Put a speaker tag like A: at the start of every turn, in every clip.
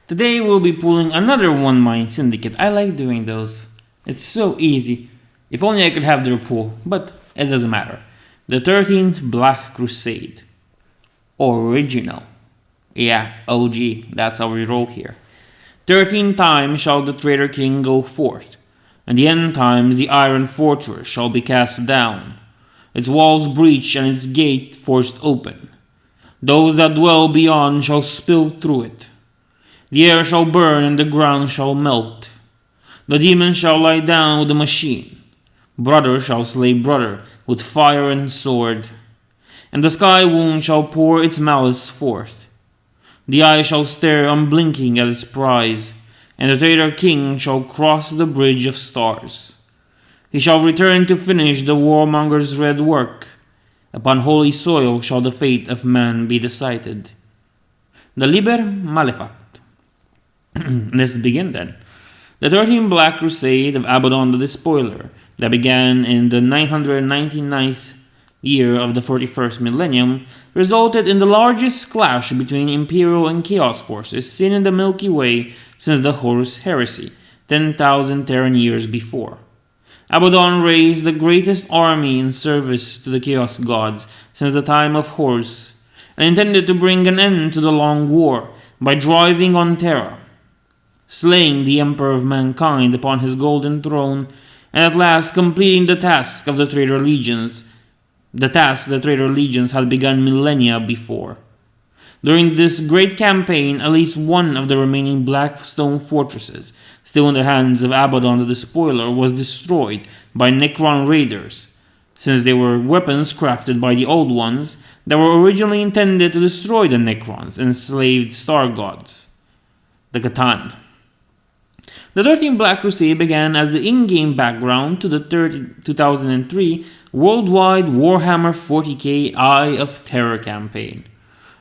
A: Today we'll be pulling another One Mind Syndicate. I like doing those. It's so easy. If only I could have their pool, but it doesn't matter. The 13th Black Crusade. Original. Yeah, OG. That's how we roll here. 13 times shall the traitor king go forth, and the end times the iron fortress shall be cast down, its walls breached and its gate forced open. Those that dwell beyond shall spill through it. The air shall burn and the ground shall melt. The demon shall lie down with the machine. Brother shall slay brother with fire and sword. And the sky wound shall pour its malice forth. The eye shall stare unblinking at its prize, and the traitor king shall cross the bridge of stars. He shall return to finish the warmonger's red work. Upon holy soil shall the fate of man be decided. The Liber Malefact. Let's begin then. The 13th Black Crusade of Abbadon the Despoiler, that began in the 999th year of the 41st millennium, resulted in the largest clash between Imperial and Chaos forces seen in the Milky Way since the Horus Heresy, 10,000 Terran years before. Abbadon raised the greatest army in service to the Chaos gods since the time of Horus, and intended to bring an end to the long war by driving on Terra, slaying the Emperor of mankind upon his golden throne, and at last completing the task the traitor legions had begun millennia before. During this great campaign, at least one of the remaining black stone fortresses, still in the hands of Abbadon the Despoiler, was destroyed by Necron raiders, since they were weapons crafted by the Old Ones that were originally intended to destroy the Necrons, enslaved star gods. The Catan. The 13th Black Crusade began as the in-game background to the 2003 worldwide Warhammer 40k Eye of Terror campaign.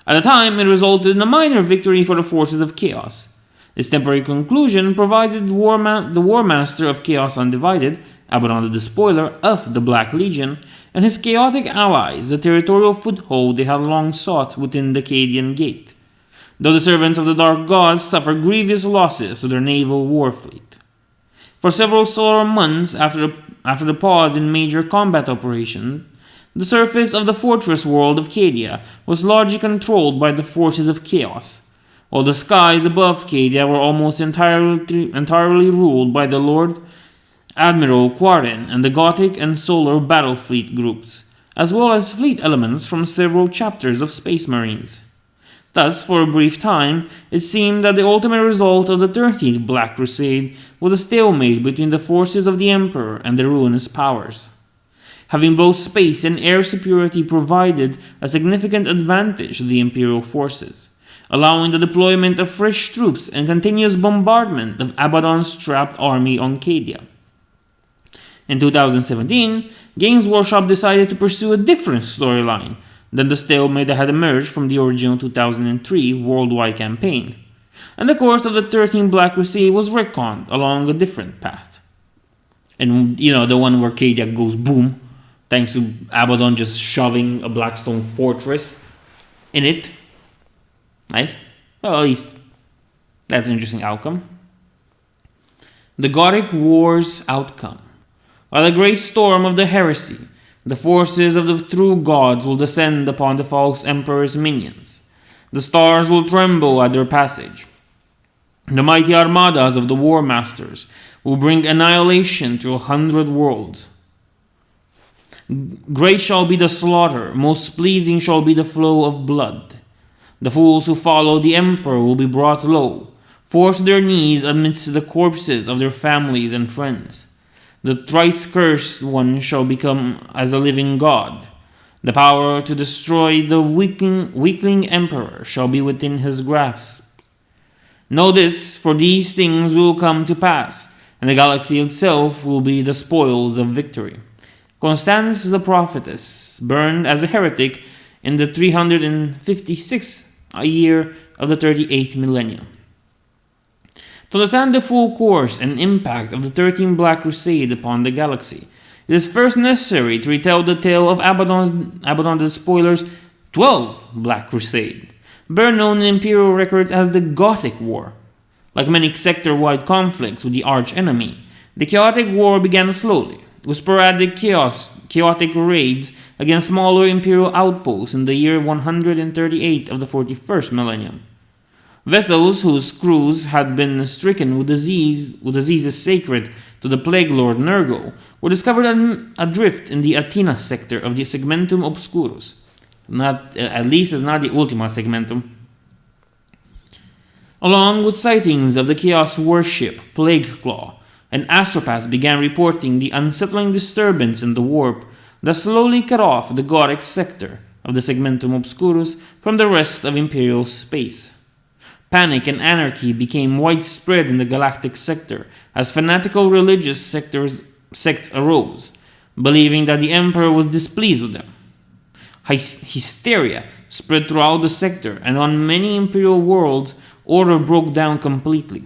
A: At the time, it resulted in a minor victory for the forces of Chaos. This temporary conclusion provided the War Master of Chaos Undivided, Abbadon the Despoiler of the Black Legion, and his chaotic allies the territorial foothold they had long sought within the Cadian Gate, though the servants of the Dark Gods suffered grievous losses to their naval war fleet. For several solar months after the pause in major combat operations, the surface of the fortress world of Cadia was largely controlled by the forces of Chaos, while the skies above Cadia were almost entirely ruled by the Lord Admiral Quarren and the Gothic and Solar battle fleet groups, as well as fleet elements from several chapters of Space Marines. Thus, for a brief time, it seemed that the ultimate result of the 13th Black Crusade was a stalemate between the forces of the Emperor and the ruinous powers. Having both space and air superiority provided a significant advantage to the Imperial forces, allowing the deployment of fresh troops and continuous bombardment of Abbadon's trapped army on Cadia. In 2017, Games Workshop decided to pursue a different storyline than the stalemate that had emerged from the original 2003 worldwide campaign, and the course of the 13th Black Crusade was retconned along a different path. And, the one where Cadia goes boom, thanks to Abbadon just shoving a blackstone fortress in it. Nice. Well, at least that's an interesting outcome. The Gothic War's outcome. While the great storm of the heresy, the forces of the true gods will descend upon the false emperor's minions. The stars will tremble at their passage. The mighty armadas of the war masters will bring annihilation to 100 worlds. Great shall be the slaughter, most pleasing shall be the flow of blood. The fools who follow the emperor will be brought low, forced to their knees amidst the corpses of their families and friends. The thrice cursed one shall become as a living god. The power to destroy the weakling emperor shall be within his grasp. Know this, for these things will come to pass, and the galaxy itself will be the spoils of victory. Constance the prophetess, burned as a heretic in the 356th year of the 38th millennium. To understand the full course and impact of the 13th Black Crusade upon the galaxy, it is first necessary to retell the tale of Abbadon the Despoiler's 12th Black Crusade, better known in Imperial records as the Gothic War, Like many sector-wide conflicts with the arch-enemy, the chaotic war began slowly, with sporadic chaotic raids against smaller imperial outposts in the year 138 of the 41st millennium. Vessels whose crews had been stricken with diseases sacred to the plague lord Nergal were discovered adrift in the Athena sector of the Segmentum Obscurus. At least it's not the Ultima Segmentum. Along with sightings of the Chaos warship Plague Claw, and astropaths began reporting the unsettling disturbance in the warp that slowly cut off the Gothic sector of the Segmentum Obscurus from the rest of Imperial space. Panic and anarchy became widespread in the galactic sector as fanatical religious sects arose, believing that the Emperor was displeased with them. Hysteria spread throughout the sector, and on many Imperial worlds, order broke down completely.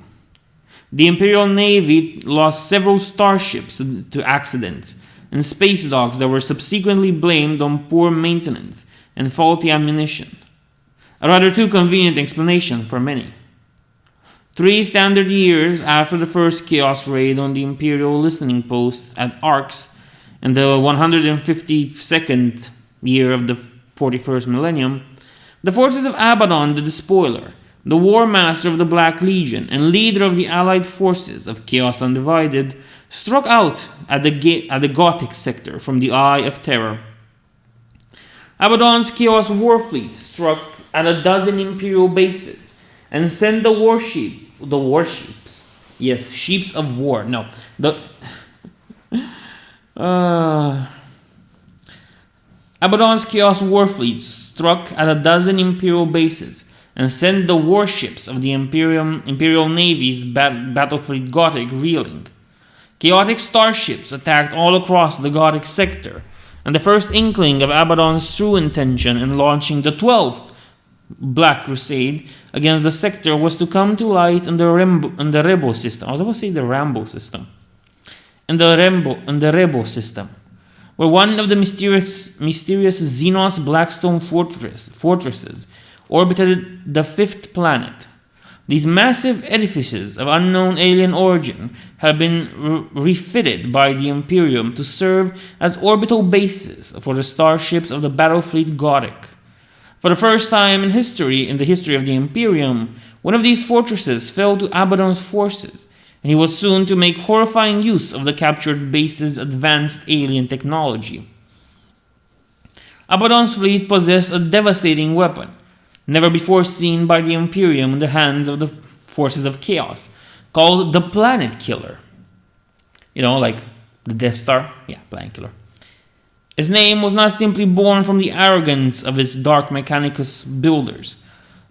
A: The Imperial Navy lost several starships to accidents, and space docks that were subsequently blamed on poor maintenance and faulty ammunition. A rather too convenient explanation for many. 3 standard years after the first Chaos raid on the Imperial listening post at Orks, in the 152nd year of the 41st millennium, the forces of Abbadon the Despoiler, the War Master of the Black Legion and leader of the allied forces of Chaos Undivided, struck out at the Gothic sector from the Eye of Terror. Abbadon's Chaos Warfleet struck at a dozen Imperial bases and sent the warships. Yes, ships of war. No, Abbadon's Chaos Warfleet struck at a dozen Imperial bases and sent the warships of the Imperial Navy's Battlefleet Gothic reeling. Chaotic starships attacked all across the Gothic sector, and the first inkling of Abbadon's true intention in launching the 12th Black Crusade against the sector was to come to light in the Rebo system. I was about to say the Rambo system. In the Rebo system, where one of the mysterious Xenos Blackstone fortresses orbited the 5th planet. These massive edifices of unknown alien origin had been refitted by the Imperium to serve as orbital bases for the starships of the Battlefleet Gothic. For the first time in the history of the Imperium, one of these fortresses fell to Abbadon's forces, and he was soon to make horrifying use of the captured base's advanced alien technology. Abbadon's fleet possessed a devastating weapon, never before seen by the Imperium in the hands of the forces of Chaos, called the Planet Killer. You know, like the Death Star? Yeah, Planet Killer. Its name was not simply born from the arrogance of its Dark Mechanicus builders,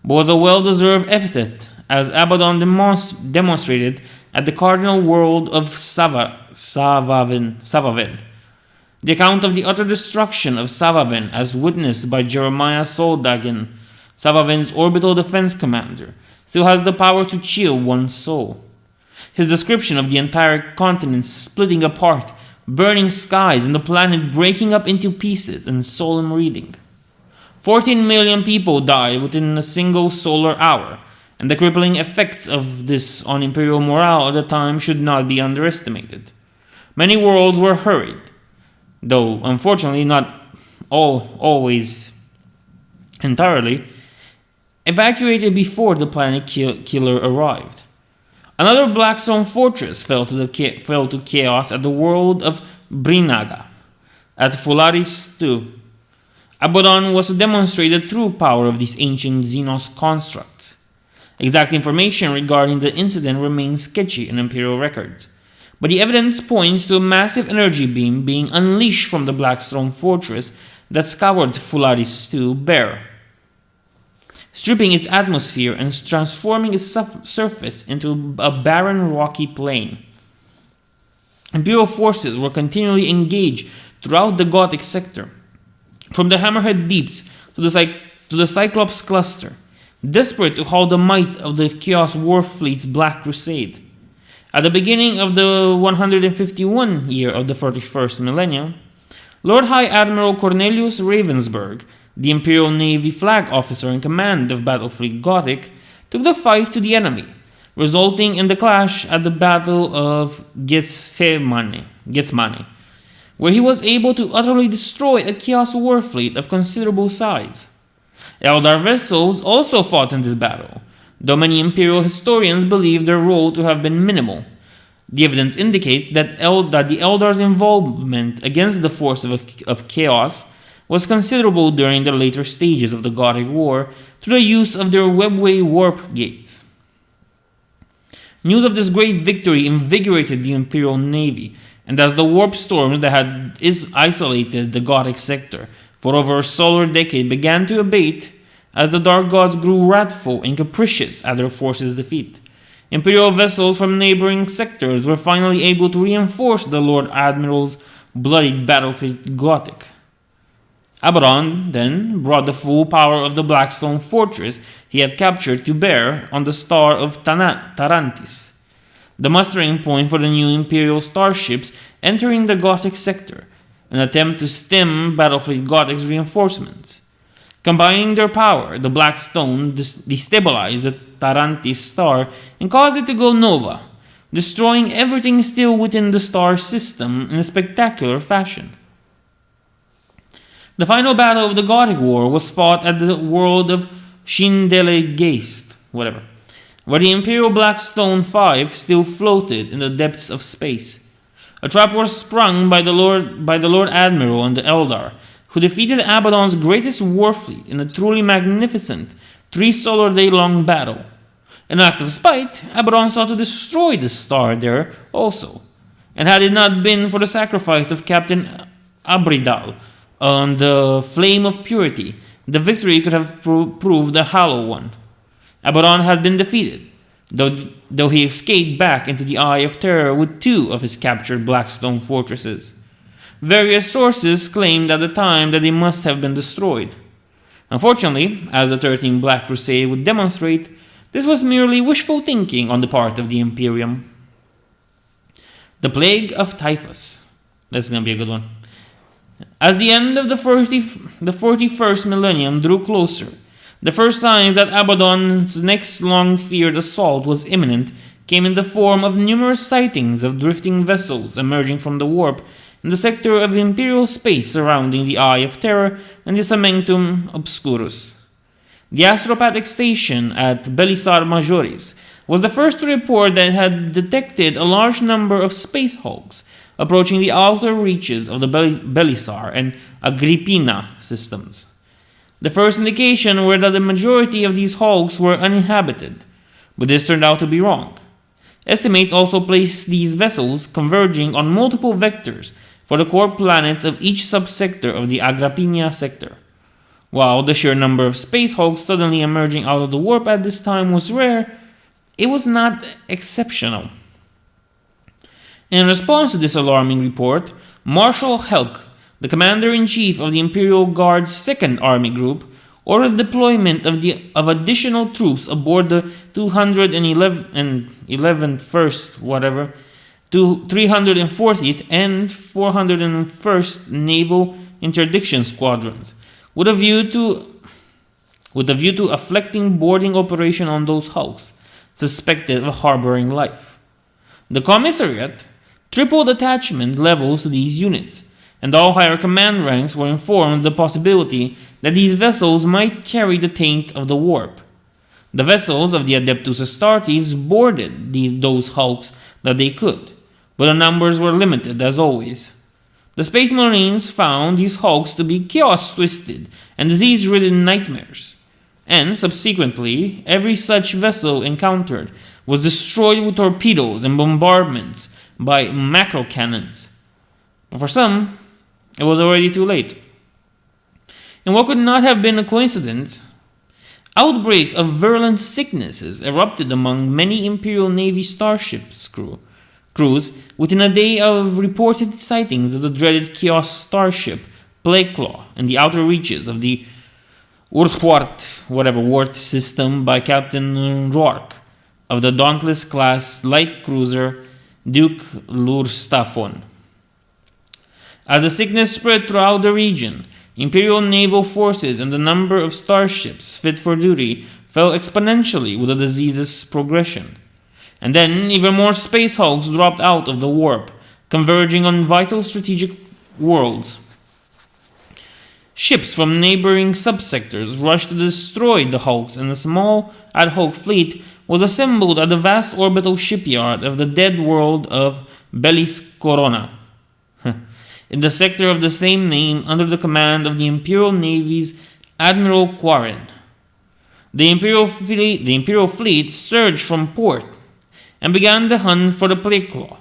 A: but was a well-deserved epithet, as Abbadon demonstrated at the cardinal world of Savaven. The account of the utter destruction of Savaven, as witnessed by Jeremiah Soldagen, Savaven's orbital defense commander, still has the power to chill one's soul. His description of the entire continent splitting apart, burning skies, and the planet breaking up into pieces in solemn reading. 14 million people died within a single solar hour, and the crippling effects of this on imperial morale at the time should not be underestimated. Many worlds were hurried, though unfortunately not always entirely, evacuated before the Planet Killer arrived. Another Blackstone fortress fell to chaos at the world of Brinaga, at Fularis II. Abbadon was to demonstrate the true power of these ancient Xenos constructs. Exact information regarding the incident remains sketchy in Imperial records, but the evidence points to a massive energy beam being unleashed from the Blackstone fortress that scoured Fularis II bare, stripping its atmosphere and transforming its surface into a barren rocky plain. Imperial forces were continually engaged throughout the Gothic sector, from the Hammerhead Deeps to the Cyclops Cluster, desperate to halt the might of the Chaos Warfleet's Black Crusade. At the beginning of the 151 year of the 41st millennium, Lord High Admiral Cornelius Ravensburg, the Imperial Navy flag officer in command of Battlefleet Gothic, took the fight to the enemy, resulting in the clash at the Battle of Gethsemane, where he was able to utterly destroy a Chaos war fleet of considerable size. Eldar vessels also fought in this battle, though many Imperial historians believe their role to have been minimal. The evidence indicates that the Eldars' involvement against the force of Chaos was considerable during the later stages of the Gothic War through the use of their webway warp gates. News of this great victory invigorated the Imperial Navy, and as the warp storms that had isolated the Gothic sector for over a solar decade began to abate, as the Dark Gods grew wrathful and capricious at their forces' defeat, Imperial vessels from neighboring sectors were finally able to reinforce the Lord Admiral's bloodied battlefield Gothic. Abbadon then brought the full power of the Blackstone fortress he had captured to bear on the Star of Tarantis, the mustering point for the new Imperial starships entering the Gothic sector, an attempt to stem Battlefleet Gothic's reinforcements. Combining their power, the Blackstone destabilized the Tarantis star and caused it to go nova, destroying everything still within the star system in a spectacular fashion. The final battle of the Gothic War was fought at the world of Schindelegeist, where the Imperial Blackstone 5 still floated in the depths of space. A trap was sprung by the Lord Admiral and the Eldar, who defeated Abbadon's greatest war fleet in a truly magnificent 3-solar-day-long battle. In an act of spite, Abbadon sought to destroy the star there also, and had it not been for the sacrifice of Captain Abridal on the Flame of Purity, the victory could have proved a hollow one. Abbadon had been defeated, though he escaped back into the Eye of Terror with 2 of his captured Blackstone fortresses. Various sources claimed at the time that they must have been destroyed. Unfortunately, as the 13th Black Crusade would demonstrate, this was merely wishful thinking on the part of the Imperium. The Plague of Typhus. That's going to be a good one. As the end of the 41st millennium drew closer, the first signs that Abbadon's next long-feared assault was imminent came in the form of numerous sightings of drifting vessels emerging from the warp in the sector of Imperial space surrounding the Eye of Terror and the Sanctum Obscurus. The astropathic station at Belisar Majoris was the first to report that it had detected a large number of space hulks approaching the outer reaches of the Belisar and Agrippina systems. The first indication were that the majority of these hulks were uninhabited, but this turned out to be wrong. Estimates also placed these vessels converging on multiple vectors for the core planets of each subsector of the Agrippina sector. While the sheer number of space hulks suddenly emerging out of the warp at this time was rare, it was not exceptional. In response to this alarming report, Marshal Helk, the commander-in-chief of the Imperial Guard's 2nd Army Group, ordered deployment of additional troops aboard the 340th and 401st Naval Interdiction Squadrons, with a view to affecting boarding operation on those hulks suspected of harboring life. The commissariat tripled attachment levels to these units, and all higher command ranks were informed of the possibility that these vessels might carry the taint of the warp. The vessels of the Adeptus Astartes boarded those hulks that they could, but the numbers were limited as always. The Space Marines found these hulks to be chaos-twisted and disease-ridden nightmares, and subsequently, every such vessel encountered was destroyed with torpedoes and bombardments by macro cannons. But for some, it was already too late. In what could not have been a coincidence, outbreak of virulent sicknesses erupted among many Imperial Navy starships crews within a day of reported sightings of the dreaded Chaos starship Plagueclaw in the outer reaches of the Wart system by Captain Rourke of the Dauntless-class light cruiser Duke Lurstafon. As the sickness spread throughout the region, Imperial naval forces and the number of starships fit for duty fell exponentially with the disease's progression. And then even more space hulks dropped out of the warp, converging on vital strategic worlds. Ships from neighboring subsectors rushed to destroy the hulks, and a small ad hoc fleet was assembled at the vast orbital shipyard of the dead world of Bellis Corona, in the sector of the same name under the command of the Imperial Navy's Admiral Quarren. The Imperial fleet surged from port and began the hunt for the Plague Claw,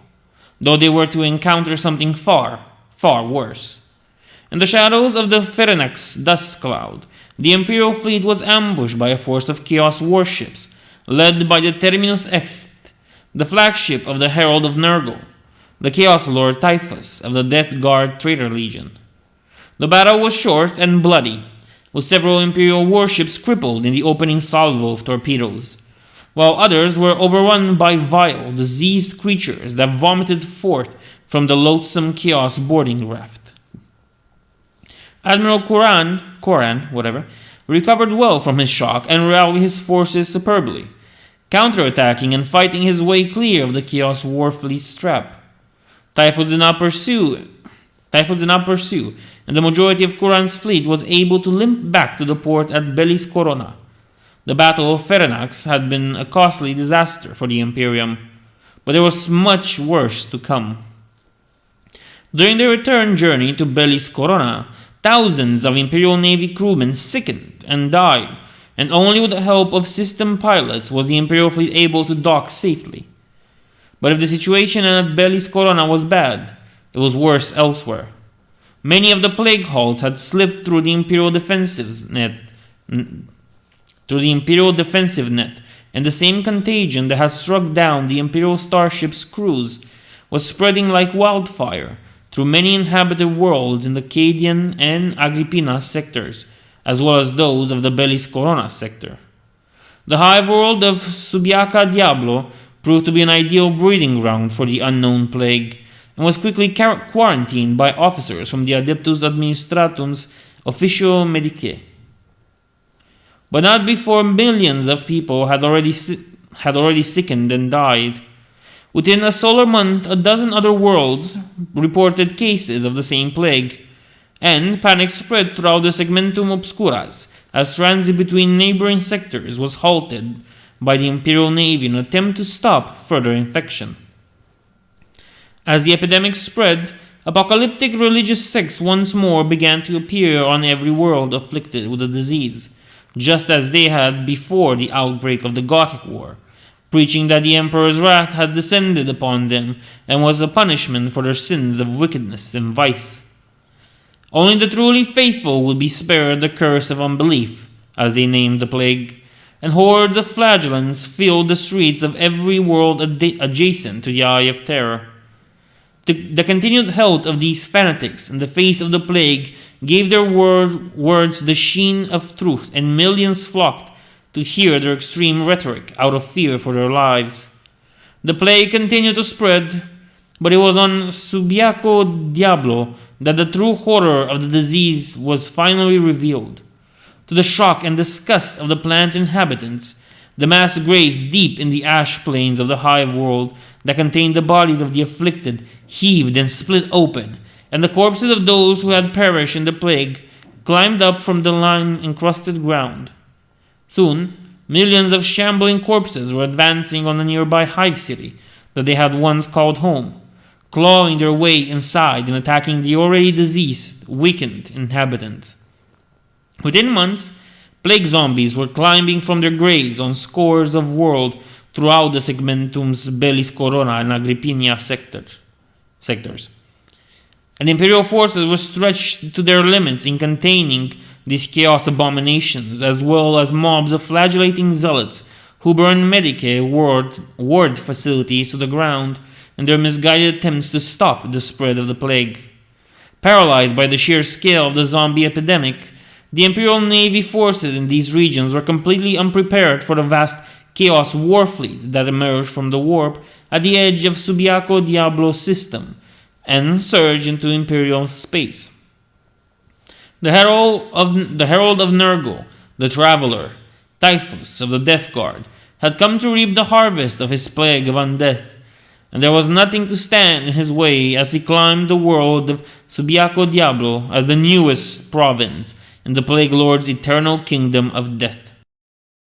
A: though they were to encounter something far, far worse. In the shadows of the Ferenax dust cloud, the Imperial fleet was ambushed by a force of Chaos warships, led by the Terminus Ext, the flagship of the Herald of Nurgle, the Chaos Lord Typhus of the Death Guard Traitor Legion. The battle was short and bloody, with several Imperial warships crippled in the opening salvo of torpedoes, while others were overrun by vile, diseased creatures that vomited forth from the loathsome Chaos boarding raft. Admiral Koran, recovered well from his shock and rallied his forces superbly, counterattacking and fighting his way clear of the Chaos Warfleet's trap. Typhus did not pursue, and the majority of Koran's fleet was able to limp back to the port at Bellis Corona. The Battle of Ferenax had been a costly disaster for the Imperium, but there was much worse to come. During their return journey to Bellis Corona, thousands of Imperial Navy crewmen sickened and died, and only with the help of system pilots was the Imperial fleet able to dock safely. But if the situation at Bellis Corona was bad, it was worse elsewhere. Many of the plague hulls had slipped through the Imperial defensive net, and the same contagion that had struck down the Imperial starship's crews was spreading like wildfire through many inhabited worlds in the Cadian and Agrippina sectors, as well as those of the Bellis Corona sector. The hive world of Subiaca Diablo proved to be an ideal breeding ground for the unknown plague, and was quickly quarantined by officers from the Adeptus Administratum's Officio Medicae. But not before millions of people had already sickened and died. Within a solar month, a dozen other worlds reported cases of the same plague, and panic spread throughout the Segmentum Obscuras as transit between neighboring sectors was halted by the Imperial Navy in an attempt to stop further infection. As the epidemic spread, apocalyptic religious sects once more began to appear on every world afflicted with the disease, just as they had before the outbreak of the Gothic War, preaching that the Emperor's wrath had descended upon them and was a punishment for their sins of wickedness and vice. Only the truly faithful would be spared the curse of unbelief, as they named the plague, and hordes of flagellants filled the streets of every world adjacent to the Eye of Terror. The continued health of these fanatics in the face of the plague gave their words the sheen of truth, and millions flocked to hear their extreme rhetoric out of fear for their lives. The plague continued to spread, but it was on Subiaco Diablo that the true horror of the disease was finally revealed. To the shock and disgust of the planet's inhabitants, the mass graves deep in the ash plains of the hive world that contained the bodies of the afflicted heaved and split open, and the corpses of those who had perished in the plague climbed up from the lime-encrusted ground. Soon, millions of shambling corpses were advancing on the nearby hive city that they had once called home, clawing their way inside and attacking the already diseased, weakened inhabitants. Within months, plague zombies were climbing from their graves on scores of worlds throughout the Segmentum's Bellis Corona and Agrippina sectors. And Imperial forces were stretched to their limits in containing these chaos abominations, as well as mobs of flagellating zealots who burned Medicae ward facilities to the ground in their misguided attempts to stop the spread of the plague. Paralyzed by the sheer scale of the zombie epidemic, the Imperial Navy forces in these regions were completely unprepared for the vast Chaos Warfleet that emerged from the warp at the edge of Subiaco Diablo's system and surged into Imperial space. The Herald of Nurgle, the Traveler, Typhus of the Death Guard, had come to reap the harvest of his plague of undeath, and there was nothing to stand in his way as he climbed the world of Subiaco Diablo as the newest province in the Plague Lord's eternal kingdom of death.